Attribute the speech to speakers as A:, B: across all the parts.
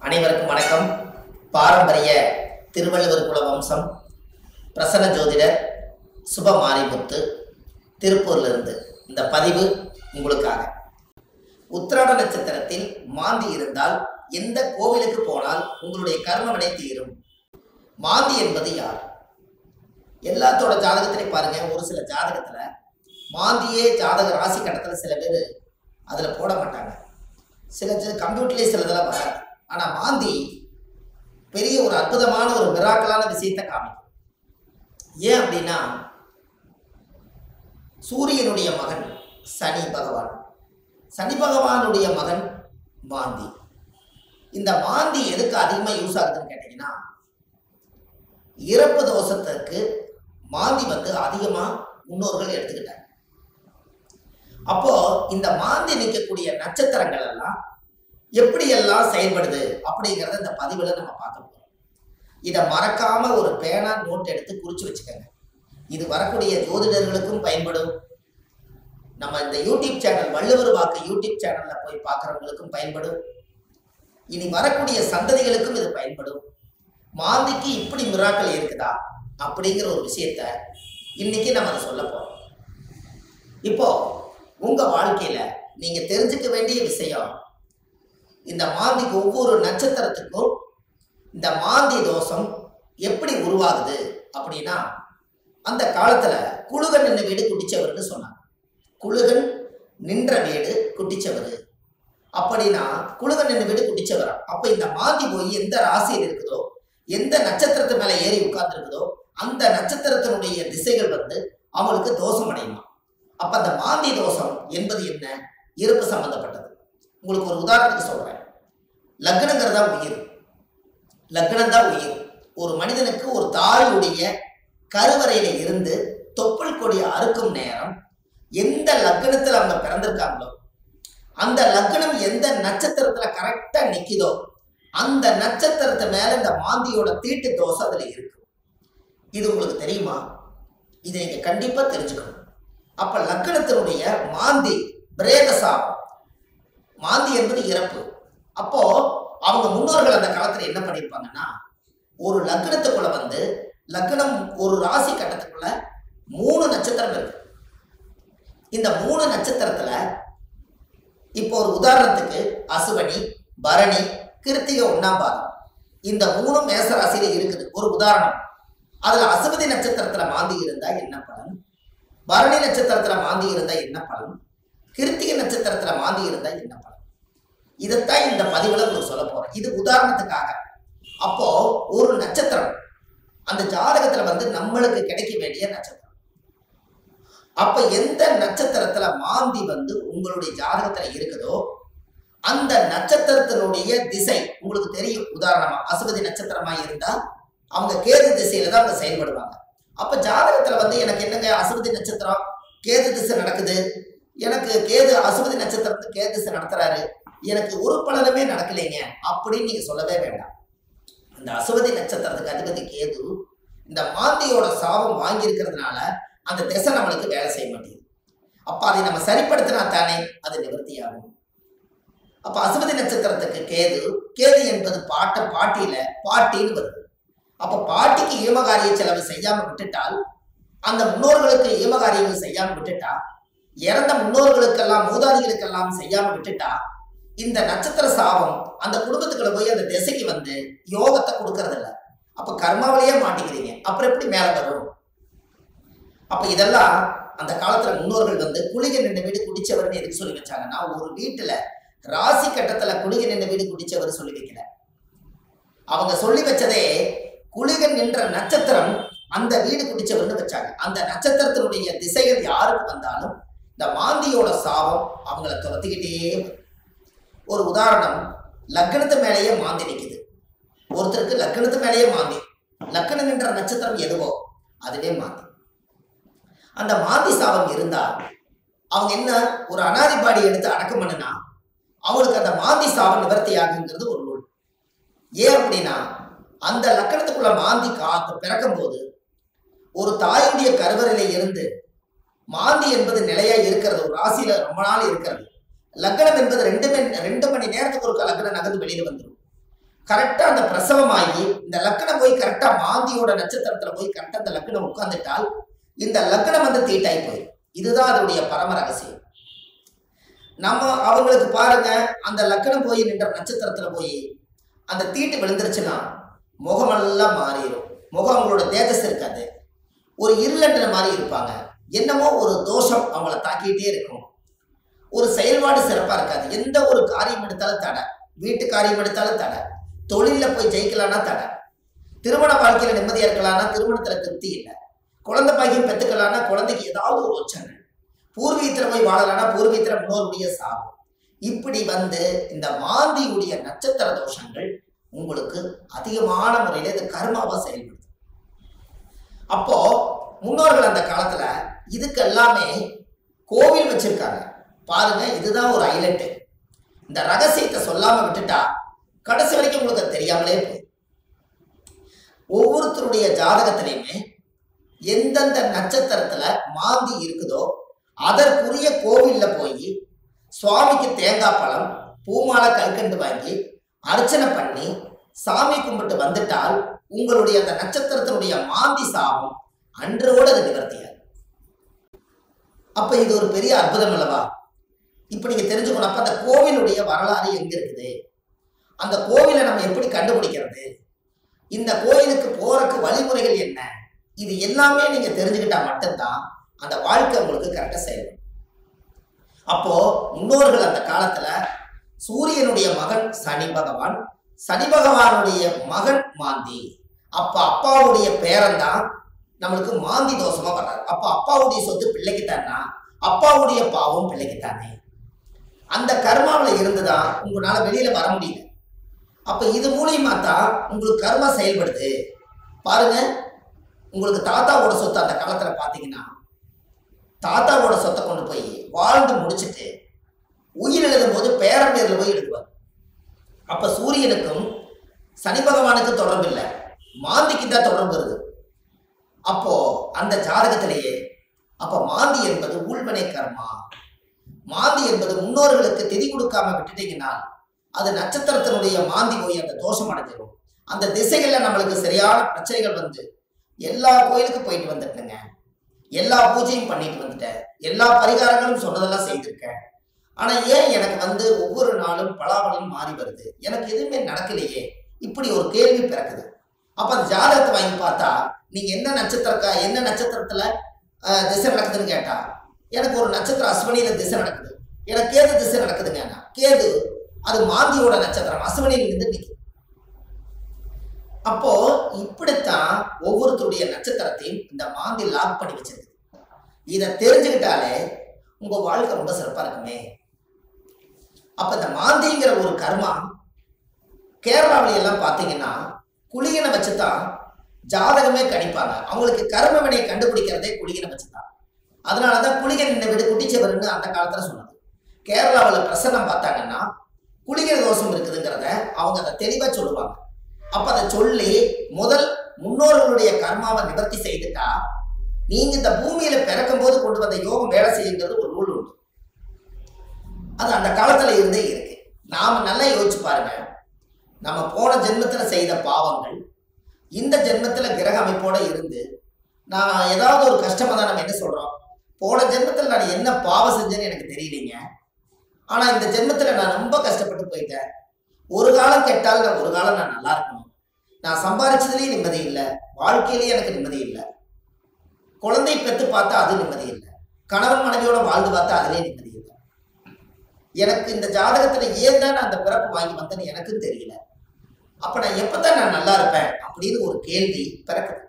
A: அனைவருக்கும் வணக்கம். பாரம்பரிய திருவள்ளுவர் குல வம்சம் பிரசன்ன ஜோதிடர் சுப மாரிமுத்து திருப்பூர்லிருந்து இந்த பதிவு உங்களுக்காக. உத்திராட நட்சத்திரத்தில் மாந்தி இருந்தால் எந்த கோவிலுக்கு போனால் உங்களுடைய கர்மவினை தீரும்? மாந்தி என்பது யார்? எல்லாத்தோட ஜாதகத்திலையும் பாருங்க, ஒரு சில ஜாதகத்துல மாந்தியே ஜாதக ராசி கட்டத்தில் சில பேர் அதில் போட மாட்டாங்க. சில கம்ப்யூட்டர்லேயே சிலதெல்லாம் வராது. ஆனால் மாந்தி பெரிய ஒரு அற்புதமான ஒரு மிராக்கலான விஷயத்தை காமிக்கும். ஏன் அப்படின்னா, சூரியனுடைய மகன் சனி பகவான், சனி பகவானுடைய மகன் மாந்தி. இந்த மாந்தி எதுக்கு அதிகமாக யூஸ் ஆகுதுன்னு கேட்டீங்கன்னா, இறப்பு தோஷத்துக்கு மாந்தி அதிகமாக முன்னோர்கள் எடுத்துக்கிட்டாங்க. அப்போ இந்த மாந்தி நிற்கக்கூடிய நட்சத்திரங்கள் எல்லாம் எப்படியெல்லாம் செயல்படுது அப்படிங்கிறத இந்த பதிவில் நம்ம பார்க்க போகிறோம். இதை மறக்காம ஒரு பேனா நோட் எடுத்து குறிச்சு வச்சுக்கோங்க. இது வரக்கூடிய ஜோதிடர்களுக்கும் பயன்படும். நம்ம இந்த யூடியூப் சேனல் வள்ளுவர் வாக்கு யூடியூப் சேனல்ல போய் பார்க்குறவங்களுக்கும் பயன்படும். இனி வரக்கூடிய சந்ததிகளுக்கும் இது பயன்படும். மாந்திக்கு இப்படி மிராக்கள் இருக்குதா அப்படிங்கிற ஒரு விஷயத்த இன்னைக்கு நம்ம அதை சொல்ல போறோம். இப்போ உங்க வாழ்க்கையில நீங்க தெரிஞ்சுக்க வேண்டிய விஷயம், இந்த மாந்திக்கு ஒவ்வொரு நட்சத்திரத்துக்கும் இந்த மாந்தி தோஷம் எப்படி உருவாகுது அப்படின்னா, அந்த காலத்துல குழுகன் நின்ற வீடு குட்டிச்சவர்னு சொன்னாங்க. குழுகன் நின்ற வீடு குட்டிச்சவர் அப்படின்னா குழுகன் நின்ற வீடு குட்டிச்சவரா. அப்ப இந்த மாந்தி போய் எந்த ராசியில் இருக்குதோ, எந்த நட்சத்திரத்து மேல ஏறி உட்கார்ந்து இருக்குதோ, அந்த நட்சத்திரத்தினுடைய திசைகள் அவங்களுக்கு தோஷம் அடையுமா. அப்ப அந்த மாந்தி தோஷம் என்பது என்ன? இறப்பு சம்பந்தப்பட்டது. உங்களுக்கு ஒரு உதாரணத்துக்கு சொல்றேன். லக்னங்கிறதா உயிர், லக்னம் தான் உயிர். ஒரு மனிதனுக்கு ஒரு தாயுடைய கருவறையில இருந்து தொப்புள் கொடி அறுக்கும் நேரம் எந்த லக்னத்துல அவங்க பிறந்திருக்காங்களோ, அந்த லக்னம் எந்த நட்சத்திரத்துல கரெக்டா நிக்குதோ, அந்த நட்சத்திரத்து மேல இந்த மாந்தியோட தீட்டு தோஷம் அதுல இருக்கு. இது உங்களுக்கு தெரியுமா? இதை நீங்க கண்டிப்பா தெரிஞ்சுக்கணும். அப்ப லக்னத்தினுடைய மாந்தி பிரேத சாபம். மாந்தி என்பது இறப்பு. அப்போ அவங்க முன்னோர்கள் அந்த காலத்துல என்ன பண்ணிருப்பாங்கன்னா, ஒரு லக்னத்துக்குள்ள லக்னம் ஒரு ராசி கட்டத்துக்குள்ள 3 நட்சத்திரம் இருக்கு. இந்த 3 நட்சத்திரத்துல இப்போ ஒரு உதாரணத்துக்கு அசுவனி, பரணி, கிருத்திகை 1ஆம் பாதம், இந்த 3 மேச ராசியில இருக்குது. ஒரு உதாரணம். அதுல அசுவதி நட்சத்திரத்துல மாந்தி இருந்தா என்ன பலன், பரணி நட்சத்திரத்துல மாந்தி இருந்தா என்ன பலன், கிருத்திகை நட்சத்திரத்துல மாந்தி இருந்தா என்ன பலன், இதைத்தான் இந்த பதிவுல உங்களுக்கு சொல்ல போறேன். இது உதாரணத்துக்காக. அப்போ ஒரு நட்சத்திரம் அந்த ஜாதகத்துல நம்மளுக்கு கிடைக்க வேண்டிய நட்சத்திரம். அப்ப எந்த நட்சத்திரத்துல மாந்தி உங்களுடைய ஜாதகத்துல இருக்குதோ, அந்த நட்சத்திரத்தினுடைய திசை உங்களுக்கு தெரியும். உதாரணமா அசுவதி நட்சத்திரமா இருந்தா அவங்க கேது திசையில தான் அவங்க செயல்படுவாங்க. அப்ப ஜாதகத்துல எனக்கு என்னங்க அசுவதி நட்சத்திரம் கேது திசை நடக்குது, எனக்கு கேது அசுவதி நட்சத்திரத்துக்கு கேது திசை நடத்துறாரு, எனக்கு ஒரு பலனுமே நடக்கலைங்க அப்படின்னு நீங்க சொல்லவே வேண்டாம். அந்த அசுவதி நட்சத்திரத்துக்கு அதிபதி கேது இந்த மாந்தியோட சாபம் வாங்கி இருக்கிறதுனால அந்த திசை நம்மளுக்கு வேலை செய்ய மாட்டேங்குது. அப்ப அதை நம்ம சரிப்படுத்தினா தானே அது நிவர்த்தியாகும். அப்ப அசுவதி நட்சத்திரத்துக்கு கேது, கேது என்பது பாட்டியில பாட்டின்னு வருது. அப்ப பாட்டிக்கு ஈமகாரிய செலவு செய்யாம விட்டுட்டால், அந்த முன்னோர்களுக்கு ஈமகாரியங்கள் செய்யாம விட்டுட்டா, இறந்த முன்னோர்களுக்கெல்லாம் மூதாதிகளுக்கெல்லாம் செய்யாம விட்டுட்டா, இந்த நட்சத்திர சாபம் அந்த குடும்பத்துக்குள்ள போய் அந்த திசைக்கு யோகத்தை கொடுக்கறது இல்லை. அப்ப கர்மாவிலேயே மாட்டிக்கிறீங்க. அப்புறம் எப்படி மேல வரும்? அப்ப இதெல்லாம் அந்த காலத்துல முன்னோர்கள் குளிகை நின்ற வீடு குடிச்சவர்னு எதுக்கு சொல்லி வச்சாங்கன்னா, ஒரு வீட்டுல ராசி கட்டத்துல குளிகை நின்ற வீடு குடிச்சவர் சொல்லி வைக்கல. அவங்க சொல்லி வச்சதே குளிகன் நின்ற நட்சத்திரம் அந்த வீடு குடிச்சவர்னு வச்சாங்க. அந்த நட்சத்திரத்தினுடைய திசைகள் யாருக்கு வந்தாலும் இந்த மாந்தியோட சாபம் அவங்கள துரத்திக்கிட்டே வரும். ஒரு உதாரணம், லக்னத்து மேலேயே மாந்தி நிற்குது. ஒருத்தருக்கு லக்னத்து மேலேயே மாந்தி, லக்னம் என்ற நட்சத்திரம் எதுவோ அதுவே மாந்தி. அந்த மாந்தி சாபம் இருந்தா அவங்க என்ன ஒரு அனாதிபாடி எடுத்து அடக்கம் பண்ணுனா அவங்களுக்கு அந்த மாந்தி சாபம் நிவர்த்தி ஆகுங்கிறது ஒரு நூல். ஏன் அப்படின்னா, அந்த லக்கணத்துக்குள்ள மாந்தி பிறக்கும் போது ஒரு தாயுடைய கருவறையில இருந்து மாந்தி என்பது நிலையா இருக்கிறது, ஒரு ராசியில ரொம்ப நாள் இருக்கிறது. லக்னம் என்பது 2 மணி நேரத்துக்கு ஒரு லக்னம் நகர்ந்து வெளியில வந்துடும். கரெக்டா அந்த பிரசவமாகி இந்த லக்னம் போய் கரெக்டா மாந்தியோட நட்சத்திரத்துல போய் கரெக்டா அந்த லக்னம் உட்கார்ந்துட்டால் இந்த லக்னம் வந்து தீட்டாய் போயிடும். இதுதான் அதனுடைய பரம ரகசியம். நம்ம அவங்களுக்கு பாருங்க, அந்த லக்னம் போய் நின்ற நட்சத்திரத்துல போய் அந்த தீட்டு விழுந்துருச்சுன்னா முகமெல்லாம் மாறிடும். முகம் அவங்களோட தேஜஸ் இருக்காது, ஒரு இருளன்ற மாதிரி இருப்பாங்க. என்னமோ ஒரு தோஷம் அவங்கள தாக்கிட்டே இருக்கும். ஒரு செயல்பாடு சிறப்பா இருக்காது. எந்த ஒரு காரியம் எடுத்தாலும் தடை, வீட்டு காரியம் எடுத்தாலும் தடை, தொழில போய் ஜெயிக்கலாம்னா தடை, திருமண வாழ்க்கையில நிம்மதியா இருக்கலாம்னா திருமணத்துல திருப்தி இல்லை, குழந்தை பாக்கியம் பெற்றுக்கலாம்னா குழந்தைக்கு ஏதாவது ஒரு ஒச்சனை, பூர்வீகத்துல போய் வாழலாம்னா பூர்வீகத்துல முன்னோருடைய சாபம். இப்படி வந்து இந்த மாந்தியுடைய நட்சத்திர தோஷங்கள் உங்களுக்கு அதிகமான முறையில இது கர்மாவா செயல்படுது. அப்போ முன்னோர்கள் அந்த காலத்துல இதுக்கு எல்லாமே கோவில் வச்சிருக்காங்க பாருங்க. இதுதான் ஒரு ஹைலைட். இந்த ரகசியத்தை சொல்லாம விட்டுட்டா கடைசி வரைக்கும் உங்களுக்கு தெரியாமலே போய் ஒவ்வொருத்தருடைய ஜாதகத்திலையுமே எந்தெந்த நட்சத்திரத்துல மாந்தி இருக்குதோ அதற்குரிய கோவில்ல போய் சுவாமிக்கு தேங்காய் பழம் பூமாலை கல்கண்டு வாங்கி அர்ச்சனை பண்ணி சாமி கும்பிட்டு வந்துட்டால் உங்களுடைய அந்த நட்சத்திரத்தினுடைய மாந்தி சாபம் அன்றோடு அது நிவர்த்தியாது. அப்ப இது ஒரு பெரிய அற்புதம் அல்லவா? இப்ப நீங்க தெரிஞ்சுக்கணும். அப்ப அந்த கோவிலுடைய வரலாறு எங்க இருக்குது, அந்த கோவிலை நம்ம எப்படி கண்டுபிடிக்கிறது, இந்த கோயிலுக்கு போறதுக்கு வழிமுறைகள் என்ன, இது எல்லாமே நீங்க தெரிஞ்சுக்கிட்டா மட்டும்தான் அந்த வாழ்க்கை உங்களுக்கு கரெக்டா செய்யணும். அப்போ முன்னோர்கள் அந்த காலத்துல சூரியனுடைய மகன் சனி பகவான், சனி பகவானுடைய மகன் மாந்தி. அப்ப அப்பாவுடைய பேரன் தான் நம்மளுக்கு மாந்தி தோஷமா வர்றாரு. அப்ப அப்பாவுடைய சொத்து பிள்ளைக்குத்தானா, அப்பாவுடைய பாவம் பிள்ளைக்குத்தானே. அந்த கர்மாவில் இருந்துதான் உங்களால வெளியில வர முடியல. அப்ப இது மூலியமா தான் உங்களுக்கு கர்மா செயல்படுது. பாருங்க, உங்களுக்கு தாத்தாவோட சொத்து அந்த காலத்துல பாத்தீங்கன்னா தாத்தாவோட சொத்தை கொண்டு போய் வாழ்ந்து முடிச்சுட்டு உயிர் எழுதும் போது பேரன் பேர்ல போய் எழுதுவார். அப்ப சூரியனுக்கும் சனி பகவானுக்கு தொடர்பு இல்லை, மாந்திக்கு தான் தொடர்பு வருது. அப்போ அந்த ஜாதகத்திலேயே அப்ப மாந்தி என்பது உள்வினை கர்மா. மாந்தி என்பது முன்னோர்களுக்கு திதி கொடுக்காம விட்டுட்டீங்கன்னா அது நட்சத்திரத்தினுடைய மாந்தி போய் அந்த தோஷம் அடைஞ்சிடும். அந்த திசைகள்ல நம்மளுக்கு சரியான பிரச்சனைகள் வந்து எல்லா கோயிலுக்கும் போயிட்டு வந்துட்டேங்க, எல்லா பூஜையும் பண்ணிட்டு வந்துட்டேன், எல்லா பரிகாரங்களும் சொன்னதெல்லாம் செய்திருக்கேன். ஆனா ஏன் எனக்கு வந்து ஒவ்வொரு நாளும் பலாபலம் மாறி வருது, எனக்கு எதுவுமே நடக்கலையே, இப்படி ஒரு கேள்வி பிறக்குது. அப்ப அந்த ஜாதகத்தை வாங்கி பார்த்தா நீங்க என்ன நட்சத்திரத்துல திசை நடக்குதுன்னு கேட்டா எனக்கு ஒரு நட்சத்திரம் அஸ்வினியில திசை நடக்குது, எனக்கு கேது திசை நடக்குதுங்க. கேது அது மாந்தியோட நட்சத்திரம், அஸ்வினியில இருந்து நிற்குது. அப்போ இப்படித்தான் ஒவ்வொருத்தருடைய நட்சத்திரத்தையும் இந்த மாந்தி லாக் பண்ணி வச்சிருக்கு. இதை தெரிஞ்சுக்கிட்டாலே உங்க வாழ்க்கை ரொம்ப சிறப்பா இருக்குமே. அப்ப இந்த மாந்திங்கிற ஒரு கர்மா கேரளாவில எல்லாம் பாத்தீங்கன்னா குளிகனை வச்சுதான் ஜாதகமே கணிப்பாங்க. அவங்களுக்கு கர்ம வினையை கண்டுபிடிக்கிறதே குளிகனை வச்சுதான். அதனாலதான் குளிகன் இந்த வீடு குட்டிச்சவர்னு அந்த காலத்துல சொன்னது. கேரளாவில் பிரசன்னம் பார்த்தாங்கன்னா குளிகை தோஷம் இருக்குதுங்கிறத அவங்க அதை தெளிவா சொல்லுவாங்க. அப்ப அதை சொல்லி முதல் முன்னோர்களுடைய கர்மாவை நிவர்த்தி செய்துட்டா நீங்க இந்த பூமியில பிறக்கும் போது கொண்டு வந்த யோகம் வேலை செய்யுங்கிறது ஒரு ரூல் உண்டு. அது அந்த காலத்துல இருந்தே இருக்கு. நாம நல்லா யோசிச்சு பாருங்க, நம்ம போன ஜென்மத்துல செய்த பாவங்கள் இந்த ஜென்மத்துல கிரக அமைப்போட இருந்து நான் ஏதாவது ஒரு கஷ்டமா தான் நம்ம என்ன சொல்றோம், போன ஜென்மத்துல நான் என்ன பாவம் செஞ்சேன்னு எனக்கு தெரியலீங்க, ஆனா இந்த ஜென்மத்துல நான் ரொம்ப கஷ்டப்பட்டு போயிட்டேன், ஒரு காலம் கெட்டால் ஒரு காலம் நான் நல்லா இருக்கணும், நான் சம்பாதிச்சதுலயும் நிம்மதி இல்லை, வாழ்க்கையிலேயே எனக்கு நிம்மதி இல்லை, குழந்தை பெற்று பார்த்தா அது நிம்மதி இல்லை, கணவன் மனைவியோட வாழ்ந்து பார்த்தா அதுலேயே நிம்மதி இல்லை, எனக்கு இந்த ஜாதகத்துல ஏன் தான் நான் அந்த பிறப்பு வாங்கி வந்தேன்னு எனக்கும் தெரியல, அப்ப நான் எப்பதான் நான் நல்லா இருப்பேன் அப்படின்னு ஒரு கேள்வி பிறக்குது.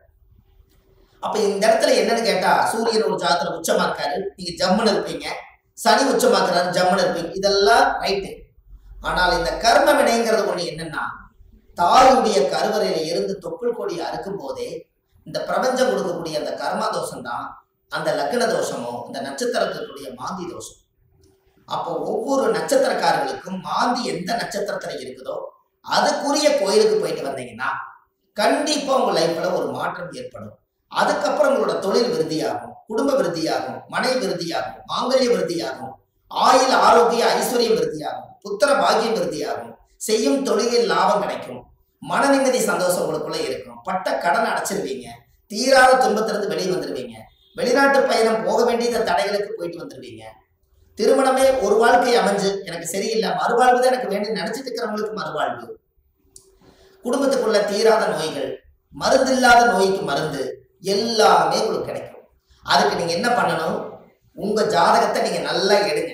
A: அப்ப இந்த இடத்துல என்னன்னு கேட்டா சூரியன் ஒரு ஜாதகத்துல உச்சமா இருக்காரு, நீங்க ஜம்முன்னு இருப்பீங்க, சனி உச்சமாக்குறாரு ஜம்முன்னு இருப்பீங்க, இதெல்லாம் ரைட்டு. ஆனால் இந்த கர்ம வினைங்கிறது ஒண்ணு என்னன்னா தாயுடைய கருவறையில இருந்து தொப்புள் கொடி அறுக்கும் போதே இந்த பிரபஞ்சம் கொடுக்கக்கூடிய அந்த கர்மா தோஷம் தான் அந்த லக்ன தோஷமோ இந்த நட்சத்திரத்தினுடைய மாந்தி தோஷம். அப்போ ஒவ்வொரு நட்சத்திரக்காரர்களுக்கும் மாந்தி எந்த நட்சத்திரத்துல இருக்குதோ அதுக்குரிய கோயிலுக்கு போயிட்டு வந்தீங்கன்னா கண்டிப்பா உங்க லைஃப்ல ஒரு மாற்றம் ஏற்படும். அதுக்கப்புறம் உங்களோட தொழில் விருத்தியாகும், குடும்ப விருத்தியாகும், மனை விருத்தியாகும், மாங்கல்ய விருத்தியாகும், ஆயுள் ஆரோக்கிய ஐஸ்வர்யம் விருத்தியாகும், புத்திர பாக்கியம் விருத்தியாகும், செய்யும் தொழிலில் லாபம் கிடைக்கும், மன நிம்மதி சந்தோஷம் உங்களுக்குள்ள இருக்கும், பட்ட கடன் அடைச்சிருவீங்க, தீராத துன்பத்திலிருந்து வெளியே வந்துடுவீங்க, வெளிநாட்டு பயணம் போக வேண்டிய தடைகளுக்கு போயிட்டு வந்துடுவீங்க, திருமணமே ஒரு வாழ்க்கை அமைஞ்சு எனக்கு சரியில்லை மறுவாழ்வு தான் எனக்கு வேண்டி நினைச்சிட்டு இருக்கிறவங்களுக்கு மறுவாழ்வு, குடும்பத்துக்குள்ள தீராத நோய்கள், மருந்தில்லாத நோய்க்கு மருந்து, எல்லாமே உங்களுக்கு கிடைக்கும். அதுக்கு நீங்க என்ன பண்ணணும், உங்க ஜாதகத்தை நீங்க நல்லா எடுங்க.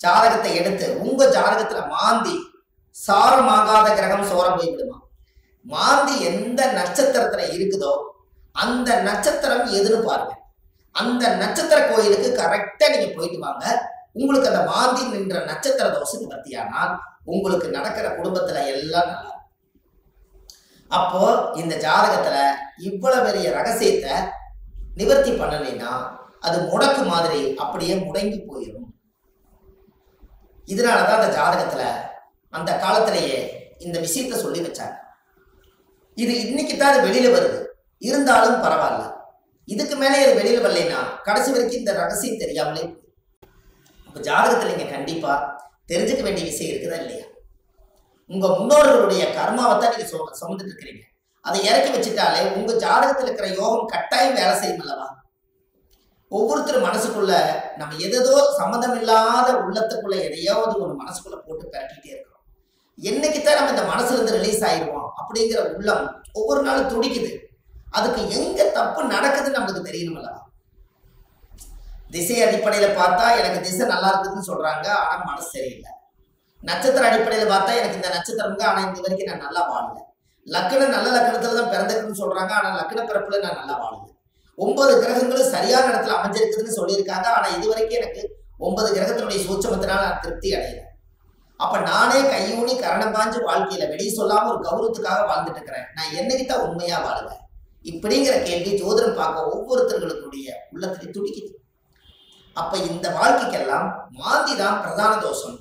A: ஜாதகத்தை எடுத்து உங்க ஜாதகத்துல மாந்தி சாரமாகாத கிரகம் சோர போய் விடுமா, மாந்தி எந்த நட்சத்திரத்துல இருக்குதோ அந்த நட்சத்திரம் எதுன்னு பாருங்க. அந்த நட்சத்திர கோயிலுக்கு கரெக்டா நீங்க போயிட்டு வாங்க. உங்களுக்கு அந்த மாந்தி நின்ற நட்சத்திர தோஷம் நிவர்த்தியானால் உங்களுக்கு நடக்கிற குடும்பத்துல எல்லாம் நல்லா. அப்போ இந்த ஜாதகத்துல இவ்வளவு பெரிய ரகசியத்தை நிவர்த்தி பண்ணலைன்னா அது முடக்கு மாதிரி அப்படியே முடங்கி போயிடும். இதனாலதான் அந்த ஜாதகத்துல அந்த காலத்திலேயே இந்த விஷயத்த சொல்லி வச்சாங்க. இது இன்னைக்கு தான் அது வெளியில வருது, இருந்தாலும் பரவாயில்ல. இதுக்கு மேலே அது வெளியில வரலைன்னா கடைசி வரைக்கும் இந்த ரகசியம் தெரியாமலே. அப்ப ஜாதகத்துல நீங்க கண்டிப்பா தெரிஞ்சுக்க வேண்டிய விஷயம் இருக்குதா இல்லையா? உங்க முன்னோர்களுடைய கர்மாவை தான் நீங்க சுமந்துட்டு இருக்கிறீங்க. அதை இறக்கி வச்சுட்டாலே உங்க ஜாதகத்தில் இருக்கிற யோகம் கட்டாயம் வேலை செய்யும் அல்லவா? ஒவ்வொருத்தரும் மனசுக்குள்ள நம்ம எதோ சம்மந்தம் இல்லாத உள்ளத்துக்குள்ள எதையாவது ஒரு மனசுக்குள்ள போட்டு பெரட்டிட்டே இருக்கிறோம். என்னைக்குத்தான் நம்ம இந்த மனசுல இருந்து ரிலீஸ் ஆயிடுவோம் அப்படிங்கிற உள்ளம் ஒவ்வொரு நாளும் துடிக்குது. அதுக்கு எங்க தப்பு நடக்குதுன்னு நமக்கு தெரியணும் அல்லவா? திசை அடிப்படையில பார்த்தா எனக்கு திசை நல்லா இருக்குதுன்னு சொல்றாங்க, ஆனா மனசு சரியில்லை. நட்சத்திர அடிப்படையில பார்த்தா எனக்கு இந்த நட்சத்திரம்ங்க, ஆனா இந்த வரைக்கும் நான் நல்லா வாழல. லக்னம் நல்ல லக்னத்துல தான் பிறந்திருக்குன்னு சொல்றாங்க, ஆனா லக்ன பிறப்புல நான் நல்லா வாழல. 9 கிரகங்களும் சரியான இடத்துல அமைஞ்சிருக்குதுன்னு சொல்லியிருக்காங்க, ஆனா இது வரைக்கும் எனக்கு 9 கிரகத்தினுடைய சூட்சமத்தினால நான் திருப்தி அடையல. அப்ப நானே கையூனி கரணம் பாஞ்சு வாழ்க்கையில வெளியே சொல்லாம ஒரு கௌரவத்துக்காக வாழ்ந்துட்டு இருக்கிறேன். நான் என்னைக்குத்தான் உண்மையா வாழுவேன்? இப்படிங்கிற கேள்வி ஜோதிடம் பார்க்க ஒவ்வொருத்தர்களுடைய உள்ளத்திலே துடிக்குது. அப்ப இந்த வாழ்க்கைக்கெல்லாம் மாந்தி தான் பிரதான தோஷம்,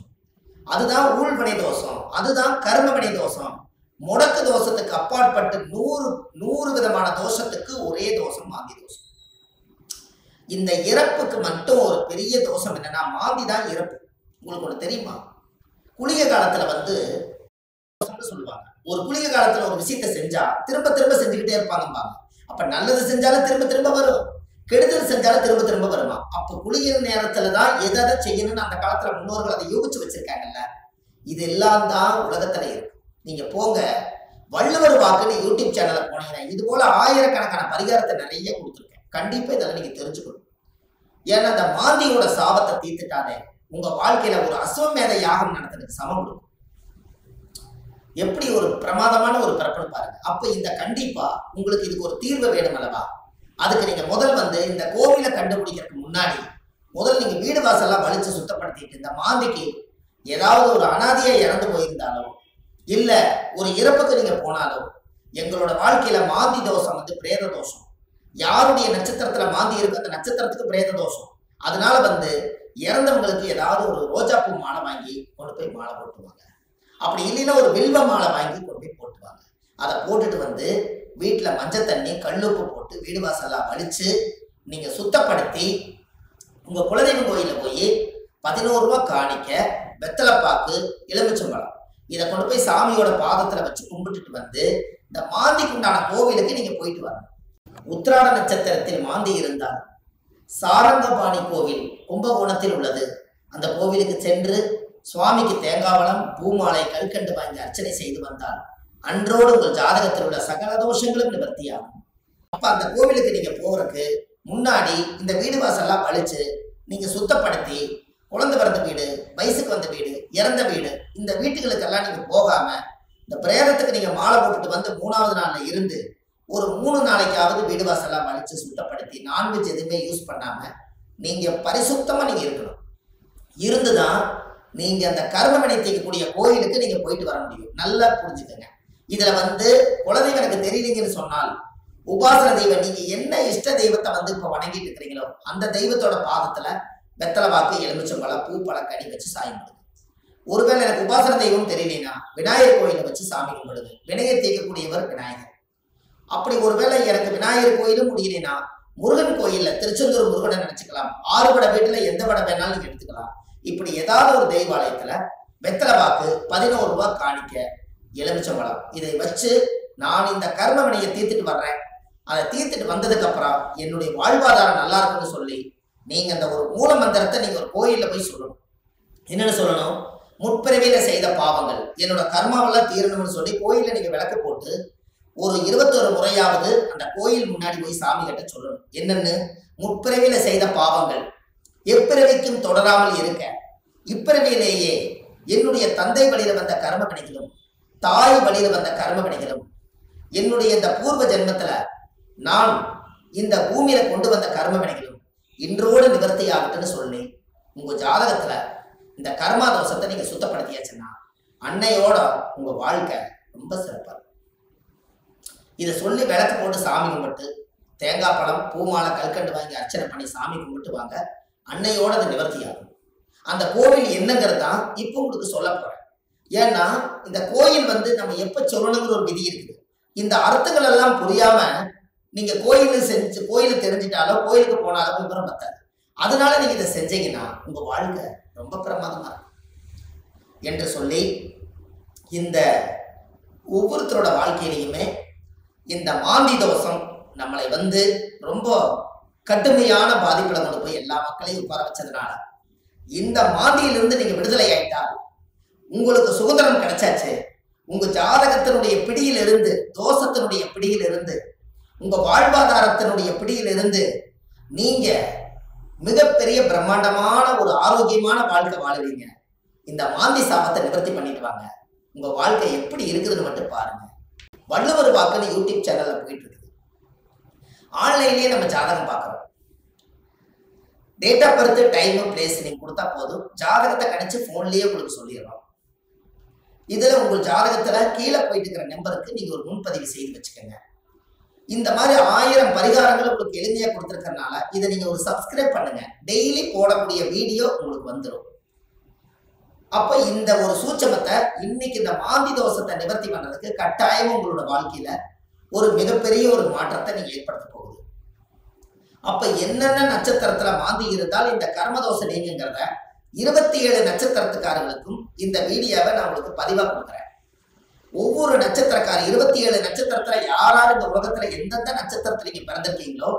A: அதுதான் ஊழ்வினை தோஷம், அதுதான் கர்மவினை தோஷம். முடக்கு தோஷத்துக்கு அப்பாற்பட்டு 100 விதமான தோஷத்துக்கு ஒரே தோஷம் மாந்தி தோஷம். இந்த இறப்புக்கு மட்டும் ஒரு பெரிய தோஷம் என்னன்னா மாந்தி தான் இறப்பு. உங்களுக்கு ஒண்ணு தெரியுமா? குளிகை காலத்துல சொல்லுவாங்க, ஒரு குளிகை காலத்துல ஒரு விஷயத்தை செஞ்சா திரும்ப திரும்ப செஞ்சுக்கிட்டே இருப்பாங்கம்பாங்க. அப்ப நல்லது செஞ்சாலும் திரும்ப திரும்ப வரும், கெடுதல் செஞ்சாலும் திரும்ப திரும்ப வருமா? அப்ப குளிகை நேரத்துலதான் எதை செய்யணும்னு அந்த காலத்துல முன்னோர்கள் அதை யோகிச்சு வச்சிருக்காங்கல்ல. இது எல்லாம் தான் உலகத்துல இருக்கு. நீங்க போங்க, வள்ளுவர் வாக்குன்னு யூடியூப் சேனல்ல போனீங்கன்னா இது போல ஆயிரக்கணக்கான பரிகாரத்தை நிறைய கொடுத்துருக்கேன். கண்டிப்பா இதெல்லாம் நீங்க தெரிஞ்சுக்கணும். ஏன்னா அந்த மாந்தியோட சாபத்தை தீர்த்துட்டாலே உங்க வாழ்க்கையில ஒரு அஸ்வமேத யாகம் நடத்துறதுக்கு சமம் கொடுக்கும். எப்படி ஒரு பிரமாதமான ஒரு பிறப்புன்னு பாருங்க. அப்ப இந்த கண்டிப்பா உங்களுக்கு இதுக்கு ஒரு தீர்வு வேணும் அல்லவா? அதுக்கு நீங்க முதல் இந்த கோவிலை கண்டுபிடிக்கிறதுக்கு முன்னாடி முதல் நீங்க வீடு வாசல்லாம் வலிச்சு சுத்தப்படுத்திட்டு, இந்த மாந்திக்கு ஏதாவது ஒரு அனாதையா இறந்து போயிருந்தாலோ இல்ல ஒரு இறப்புக்கு நீங்க போனாலோ, எங்களோட வாழ்க்கையில மாந்தி தோஷம் பிரேத தோஷம். யாருடைய நட்சத்திரத்துல மாந்தி இருக்கு அந்த நட்சத்திரத்துக்கு பிரேத தோஷம். அதனால இறந்தவங்களுக்கு ஏதாவது ஒரு ரோஜா பூ மாலை வாங்கி கொண்டு போய் மாலை போட்டுவாங்க. அப்படி இல்லைன்னா ஒரு வில்வ மாலை வாங்கி கொண்டு போய் போட்டுவாங்க. அதை போட்டுட்டு வீட்டுல மஞ்சள் தண்ணி கல்லுப்பு போட்டு வீடு வாசல்லாம் வலிச்சு நீங்க சுத்தப்படுத்தி உங்க குலதெய்வம் கோயில போய் 11 ரூபாய் காணிக்க, வெத்தலைப்பாக்கு, எலுமிச்சம்பழம் இதை கொண்டு போய் சாமியோட பாதத்துல வச்சு கும்பிட்டுட்டு இந்த மாந்திக்கு உண்டான கோவிலுக்கு நீங்க போயிட்டு வரணும். உத்திராட நட்சத்திரத்தில் மாந்தி இருந்தால் சாரங்கபாணி கோவில் கும்பகோணத்தில் உள்ளது. அந்த கோவிலுக்கு சென்று சுவாமிக்கு தேங்காவளம், பூமாலை, கல்கண்டு வாங்கி அர்ச்சனை செய்து வந்தால் அன்றோடு உங்கள் ஜாதகத்தில் உள்ள சகல தோஷங்களும் நிவர்த்தியாகும். அப்ப அந்த கோவிலுக்கு நீங்க போறதுக்கு முன்னாடி இந்த வீடு வாசல்லாம் வலிச்சு நீங்க சுத்தப்படுத்தி, குழந்தை பிறந்த வீடு, வயசுக்கு வந்த வீடு, இறந்த வீடு, இந்த வீட்டுகளுக்கெல்லாம் நீங்க போகாம இந்த பிரேதத்துக்கு நீங்க மாலை போட்டுட்டு 3வது நாள்ல இருந்து ஒரு 3 நாளைக்காவது வீடு வாசல்லாம் வலிச்சு சுத்தப்படுத்தி நான்வெஜ் எதுவுமே யூஸ் பண்ணாம நீங்க பரிசுத்தமா நீங்க இருக்கணும். இருந்துதான் நீங்க அந்த கர்மவினை தீர்க்கக்கூடிய கோயிலுக்கு நீங்க போயிட்டு வர முடியும். நல்லா புரிஞ்சுக்கங்க. இதுல குலதெய்வம் எனக்கு தெரியலீங்கன்னு சொன்னால் உபாசன தெய்வம், நீங்க என்ன இஷ்ட தெய்வத்தை இப்ப வணங்கிட்டு இருக்கிறீங்களோ அந்த தெய்வத்தோட பாதத்துல வெத்தலை வாக்கு, எலுமிச்சம்பழம், பூ, பழம், கனி வச்சு சாமி கும்பிடுங்க. ஒருவேளை எனக்கு உபாசன தெய்வம் தெரியலனா விநாயகர் கோயிலை வச்சு சாமி கும்பிடுங்க. வினையை தீர்க்கக்கூடியவர் விநாயகர். அப்படி ஒருவேளை எனக்கு விநாயகர் கோயிலும் முடியலனா முருகன் கோயில்ல திருச்செந்தூர் முருகனை நினைச்சுக்கலாம். 6 வடை வீட்டுல எந்த வடை வேணாலும் நீங்க எடுத்துக்கலாம். இப்படி ஏதாவது ஒரு தெய்வாலயத்துல வெத்தலை பாக்கு, 11 ரூபாய் காணிக்க, எலுமிச்சம்பழம். இதை வச்சு நான் இந்த கர்ம வினையை தீர்த்துட்டு வர்றேன். அதை தீர்த்துட்டு வந்ததுக்கு அப்புறம் என்னுடைய வாழ்வாதாரம் நல்லா இருக்குன்னு சொல்லி நீங்க அந்த ஒரு மூல மந்திரத்தை நீங்க ஒரு கோயில்ல போய் சொல்லணும். என்னன்னு சொல்லணும்? முற்பிறவியில செய்த பாவங்கள் என்னோட கர்மாவெல்லாம் தீரணும்னு சொல்லி கோயில்ல நீங்க விளக்கு போட்டு ஒரு 21 முறையாவது அந்த கோயில் முன்னாடி போய் சாமி கிட்ட சொல்லணும். என்னன்னு? முற்பிறவியில செய்த பாவங்கள் எப்பிறவிக்கும் தொடராமல் இருக்க, இப்பிறவியிலேயே என்னுடைய தந்தை வழியில வந்த கர்ம வினைகளும் தாய் வழியில வந்த கர்ம வினைகளும் என்னுடைய இந்த பூர்வ ஜென்மத்துல நான் இந்த பூமியில கொண்டு வந்த கர்ம வினைகளும் இன்றோடு நிவர்த்தி ஆகட்டுன்னு சொல்லி உங்க ஜாதகத்துல இந்த கர்மா தோஷத்தை நீங்க சுத்தப்படுத்தியாச்சுன்னா அன்னையோட உங்க வாழ்க்கை ரொம்ப சிறப்பா இருக்கும். இதை சொல்லி விளக்கு போட்டு சாமி கும்பிட்டு தேங்காய் பழம், பூமாலை, கல்கண்டு வாங்கி அர்ச்சனை பண்ணி சாமி கும்பிட்டு வாங்க. அன்னையோட அது நிவர்த்தி ஆகும். அந்த கோவில் என்னங்கிறது தான் இப்போ உங்களுக்கு சொல்ல போறேன். ஏன்னா இந்த கோயில் நம்ம எப்ப சொல்லணுங்கிற ஒரு விதி இருக்குது. இந்த அர்த்தங்கள் எல்லாம் புரியாம நீங்க கோயிலுக்கு தெரிஞ்சிட்டாலோ கோயிலுக்கு போனாலோ விவரம் பத்தாது. அதனால நீங்க இதை செஞ்சீங்கன்னா உங்க வாழ்க்கை ரொம்ப பிரமாதமா இருக்கும் என்று சொல்லி இந்த ஒவ்வொருத்தரோட வாழ்க்கையிலையுமே இந்த மாந்தி தோஷம் நம்மளை ரொம்ப கடுமையான பாதிப்புல கொண்டு போய் எல்லா மக்களையும் உட்கார வச்சதுனால இந்த மாந்தியிலிருந்து நீங்க விடுதலை ஆயிட்டால் உங்களுக்கு சுதந்திரம் கிடைச்சாச்சு. உங்க ஜாதகத்தினுடைய பிடியிலிருந்து, தோஷத்தினுடைய பிடியிலிருந்து, உங்க வாழ்வாதாரத்தினுடைய பிடியிலிருந்து நீங்க மிகப்பெரிய பிரம்மாண்டமான ஒரு ஆரோக்கியமான வாழ்க்கை வாழுவீங்க. இந்த மாந்தி சாபத்தை நிவர்த்தி பண்ணிட்டு வாங்க. உங்க வாழ்க்கை எப்படி இருக்குதுன்னு மட்டும் பாருங்க. வள்ளுவர் வாக்குன்னு யூடியூப் சேனல்ல போயிட்டு இருக்குது. ஆன்லைன்லயே நம்ம ஜாதகம் பார்க்கறோம். Date of birth, time, place நீங்க கொடுத்தா போதும், ஜாதகத்தை கணிச்சு போன்லயே உங்களுக்கு சொல்லிடுறோம். இதுல உங்க ஜாதகத்துல கீழே போயிட்டு இருக்கிற நம்பருக்கு நீங்க ஒரு முன்பதிவு செய்து வச்சுக்கோங்க. இந்த மாதிரி 1000 பரிகாரங்கள் உங்களுக்கு எளிமையா கொடுத்துருக்கறனால இதை நீங்க ஒரு சப்ஸ்கிரைப் பண்ணுங்க. டெய்லி போடக்கூடிய வீடியோ உங்களுக்கு வந்துடும். அப்ப இந்த ஒரு சூட்சமத்தை இன்னைக்கு இந்த மாந்தி தோஷத்தை நிவர்த்தி பண்றதுக்கு கட்டாயம் உங்களோட வாழ்க்கையில ஒரு மிகப்பெரிய ஒரு மாற்றத்தை நீங்க ஏற்படுத்த போகுது. அப்ப என்னென்ன நட்சத்திரத்துல மாந்தி இருந்தால் இந்த கர்மதோஷம் நீங்கிறத 27 நட்சத்திரத்துக்காரர்களுக்கும் இந்த வீடியோவை நான் உங்களுக்கு பதிவா கொடுக்குறேன். ஒவ்வொரு நட்சத்திரக்காரர் 27 நட்சத்திரத்துல யாராரு இந்த உலகத்துல எந்தெந்த நட்சத்திரத்துல நீங்க பிறந்திருக்கீங்களோ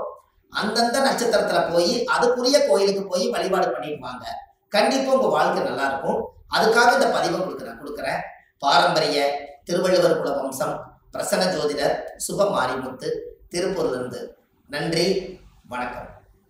A: அந்தந்த நட்சத்திரத்துல போய் அதுக்குரிய கோயிலுக்கு போய் வழிபாடு பண்ணிட்டு வாங்க. கண்டிப்பா உங்க வாழ்க்கை நல்லா இருக்கும். அதுக்காக இந்த பதிவை கொடுக்குறேன். பாரம்பரிய திருவள்ளுவர் குல வம்சம், பிரசன்ன ஜோதிடர் சுப மாரிமுத்து, திருப்பூர்ல இருந்து. நன்றி, வணக்கம்.